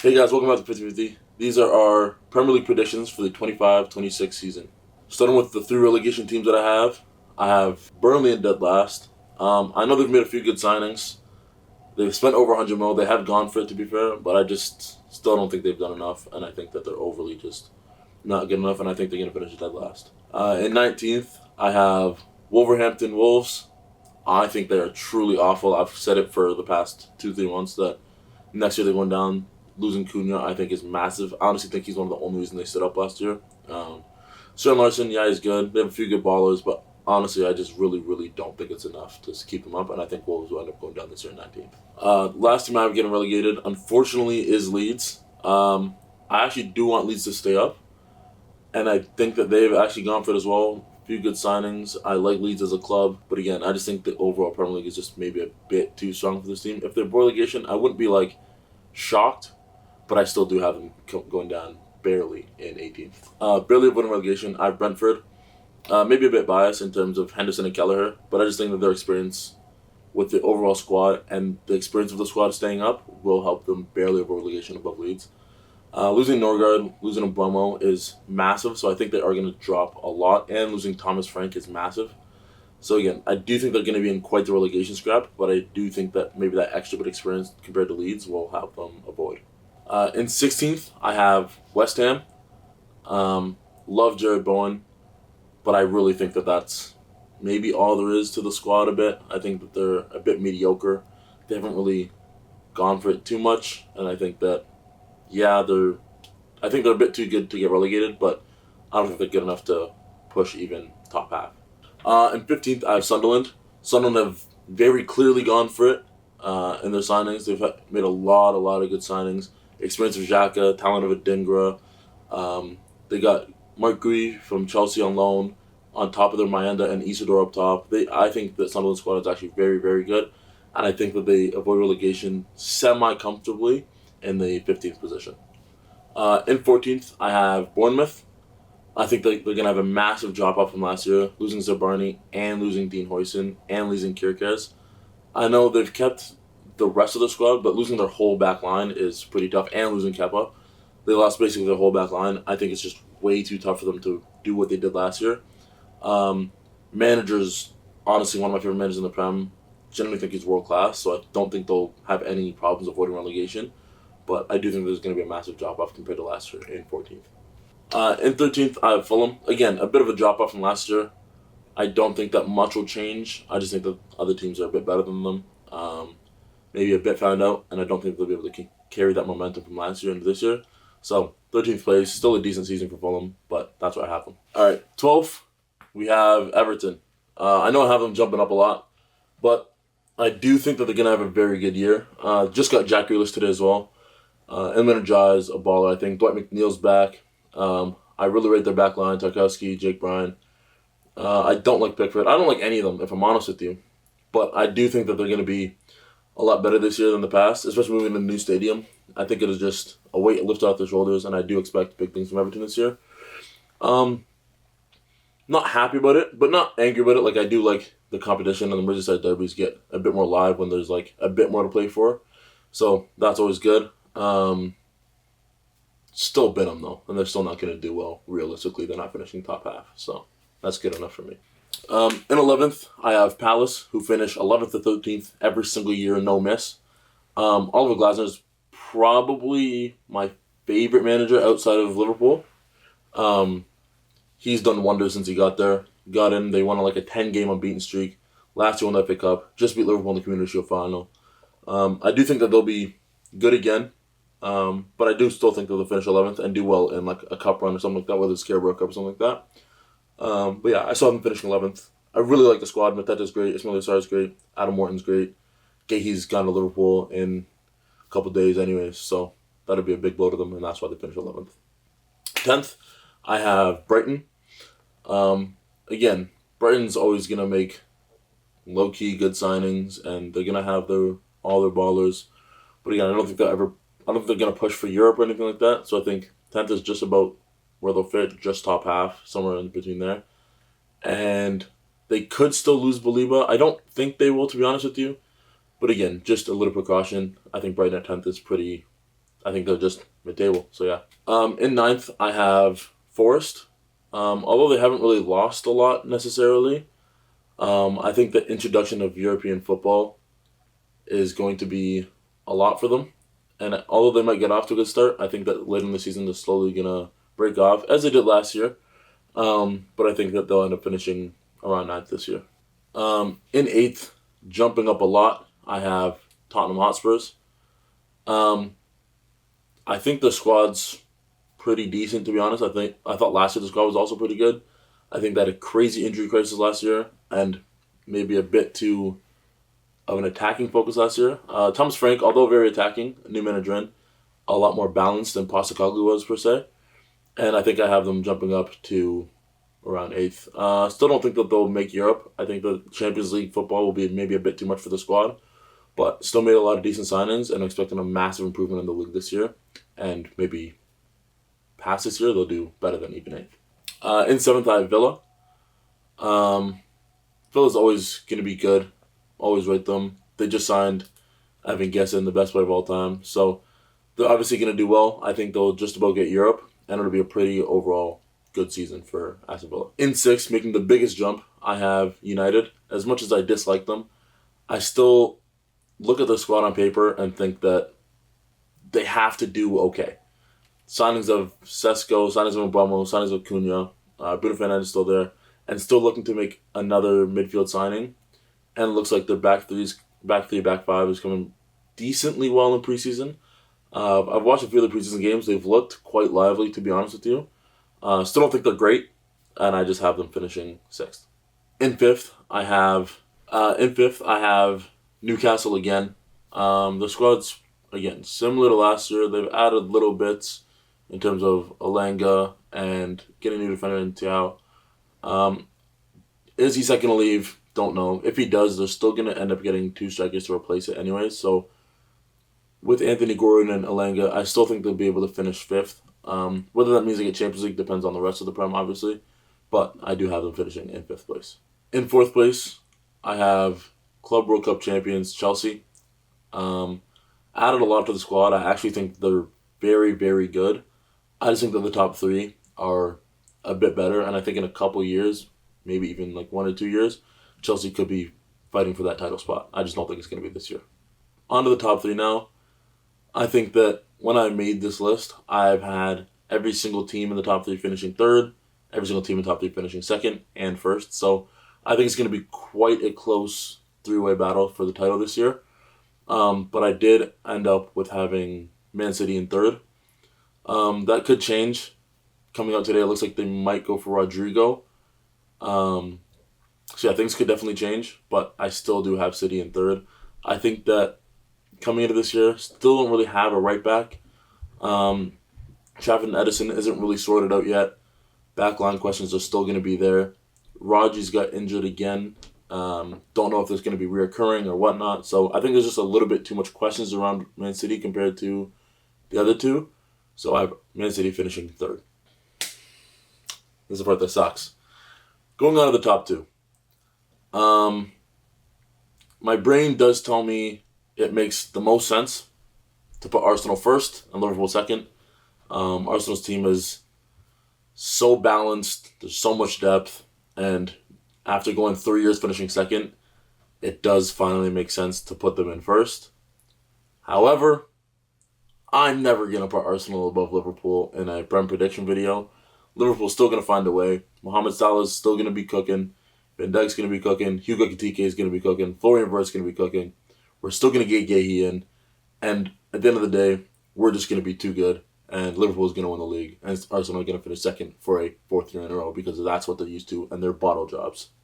Hey guys, welcome back to 50-50. These are our Premier League predictions for the 25-26 season. Starting with the three relegation teams that I have Burnley in dead last. I know they've made a few good signings. They've spent over 100 mil. They have gone for it, to be fair, but I just still don't think they've done enough, and I think that they're overly just not good enough, and I think they're going to finish dead last. In 19th, I have Wolverhampton Wolves. I think they are truly awful. I've said it for the past 2-3 months that next year they're going down. Losing Cunha, I think, is massive. I honestly think he's one of the only reasons they stood up last year. Søren Larsen, yeah, he's good. They have a few good ballers, but honestly, I just really don't think it's enough to keep them up, and I think Wolves will end up going down this year in 19th. Last team I have getting relegated, unfortunately, is Leeds. I actually do want Leeds to stay up, and I think that they've actually gone for it as well. A few good signings. I like Leeds as a club, but again, I just think the overall Premier League is just maybe a bit too strong for this team. If they're relegation, I wouldn't be shocked, but I still do have them going down barely in 18th. Barely avoiding relegation. I have Brentford. Maybe a bit biased in terms of Henderson and Kelleher, but I just think that their experience with the overall squad and the experience of the squad staying up will help them barely avoid relegation above Leeds. Losing Norgard, losing Mbeumo is massive, so I think they are going to drop a lot, and losing Thomas Frank is massive. So again, I do think they're going to be in quite the relegation scrap, but I do think that maybe that extra bit of experience compared to Leeds will help them avoid. In 16th, I have West Ham. Love Jared Bowen, but I really think that that's maybe all there is to the squad a bit. I think that they're a bit mediocre. They haven't really gone for it too much, and I think that, yeah, I think they're a bit too good to get relegated, but I don't think they're good enough to push even top half. In 15th, I have Sunderland. Sunderland have very clearly gone for it in their signings. They've made a lot of good signings. Experience of Xhaka, talent of Adingra. They got Mark Gui from Chelsea on loan, on top of their Mayenda and Isidore up top. I think that Sunderland squad is actually very good, and I think that they avoid relegation semi-comfortably in the 15th position. In 14th, I have Bournemouth. I think they're going to have a massive drop-off from last year, losing Zabarni and losing Dean Huijsen and losing Kierkegaard. I know they've kept the rest of the squad, but losing their whole back line is pretty tough, and losing Kepa. They lost basically their whole back line. I think it's just way too tough for them to do what they did last year. Managers, honestly, one of my favorite managers in the Prem. Generally think he's world-class, so I don't think they'll have any problems avoiding relegation. But I do think there's going to be a massive drop-off compared to last year in 14th. In 13th, I have Fulham. Again, a bit of a drop-off from last year. I don't think that much will change. I just think that other teams are a bit better than them. Maybe a bit found out, and I don't think they'll be able to carry that momentum from last year into this year. So, 13th place, still a decent season for Fulham, but that's where I have them. All right, 12th, we have Everton. I know I have them jumping up a lot, but I do think that they're going to have a very good year. Just got Jack Grealish today as well. Emre Can is a baller, I think. Dwight McNeil's back. I really rate their back line, Tarkowski, Jake Bryan. I don't like Pickford. I don't like any of them, if I'm honest with you. But I do think that they're going to be a lot better this year than the past, especially moving to a new stadium. I think it is just a weight lifted off their shoulders, and I do expect big things from Everton this year. Not happy about it, but not angry about it. I do like the competition, and the Merseyside derbies get a bit more live when there's a bit more to play for. So that's always good. Still bin them though, and they're still not going to do well. Realistically, they're not finishing top half, so that's good enough for me. In 11th, I have Palace, who finish 11th to 13th every single year, no miss. Oliver Glasner is probably my favorite manager outside of Liverpool. He's done wonders since he got there. Got in, they won a 10-game unbeaten streak. Last year won the FA Cup, just beat Liverpool in the Community Shield final. I do think that they'll be good again, but I do still think that they'll finish 11th and do well in a cup run or something like that, whether it's Carabao Cup or something like that. But yeah, I saw them finishing 11th. I really like the squad. Mateta's great. Ismail Sarr's great. Adam Morton's great. Gahey's gone to Liverpool in a couple days anyways, so that'll be a big blow to them, and that's why they finished 11th. 10th, I have Brighton. Again, Brighton's always going to make low-key good signings, and they're going to have all their ballers. But again, I don't think they're going to push for Europe or anything like that, so I think 10th is just about where they'll fit, just top half, somewhere in between there. And they could still lose Baliba. I don't think they will, to be honest with you. But again, just a little precaution. I think Brighton at 10th is pretty I think they're just mid-table. So yeah. In ninth, I have Forest. Although they haven't really lost a lot necessarily, I think the introduction of European football is going to be a lot for them. And although they might get off to a good start, I think that later in the season they're slowly gonna break off, as they did last year. But I think that they'll end up finishing around ninth this year. In eighth, jumping up a lot, I have Tottenham Hotspurs. Um, I think the squad's pretty decent, to be honest. I thought last year the squad was also pretty good. I think they had a crazy injury crisis last year and maybe a bit too of an attacking focus last year. Thomas Frank, although very attacking, a new manager in, a lot more balanced than Postecoglou was per se. And I think I have them jumping up to around eighth. Still don't think that they'll make Europe. I think the Champions League football will be maybe a bit too much for the squad, but still made a lot of decent signings and expecting a massive improvement in the league this year. And maybe past this year, they'll do better than even eighth. In seventh, I have Villa. Villa's always going to be good. Always rate them. They just signed Evan Gesson, the best player of all time. So they're obviously going to do well. I think they'll just about get Europe, and it'll be a pretty overall good season for Aston Villa. In sixth, making the biggest jump, I have United. As much as I dislike them, I still look at the squad on paper and think that they have to do okay. Signings of Sesko, signings of Mbamo, signings of Cunha, Bruno Fernandes is still there, and still looking to make another midfield signing. And it looks like their back three, back five is coming decently well in preseason. I've watched a few of the preseason games. They've looked quite lively, to be honest with you. Still don't think they're great, and I just have them finishing sixth. In fifth, I have Newcastle again. The squad's again similar to last year. They've added little bits in terms of Alanga and getting a new defender in Thiaw. Is he second to leave? Don't know. If he does, they're still going to end up getting two strikers to replace it anyway. So with Anthony Gordon and Alanga, I still think they'll be able to finish fifth. Whether that means they get Champions League depends on the rest of the Prem, obviously. But I do have them finishing in fifth place. In fourth place, I have Club World Cup champions Chelsea. Added a lot to the squad. I actually think they're very, very good. I just think that the top three are a bit better. And I think in a couple years, maybe even like 1 or 2 years, Chelsea could be fighting for that title spot. I just don't think it's going to be this year. On to the top three now. I think that when I made this list, I've had every single team in the top three finishing third, every single team in the top three finishing second and first. So I think it's going to be quite a close three-way battle for the title this year. But I did end up with having Man City in third. That could change. Coming out today, it looks like they might go for Rodrigo. So yeah, things could definitely change, but I still do have City in third. I think that coming into this year, still don't really have a right back. Trafford and Edison isn't really sorted out yet. Backline questions are still going to be there. Rodgers got injured again. Don't know if there's going to be reoccurring or whatnot. So I think there's just a little bit too much questions around Man City compared to the other two. So I have Man City finishing third. This is the part that sucks. Going on to the top two. My brain does tell me it makes the most sense to put Arsenal first and Liverpool second. Arsenal's team is so balanced. There's so much depth. And after going 3 years finishing second, it does finally make sense to put them in first. However, I'm never going to put Arsenal above Liverpool in a Prem prediction video. Liverpool's still going to find a way. Mohamed Salah's still going to be cooking. Van Dijk's going to be cooking. Hugo Ekitike is going to be cooking. Florian Wirtz's going to be cooking. We're still going to get Gehi in. And at the end of the day, we're just going to be too good. And Liverpool's going to win the league. And Arsenal are going to finish second for a fourth year in a row because that's what they're used to. And they're bottle jobs.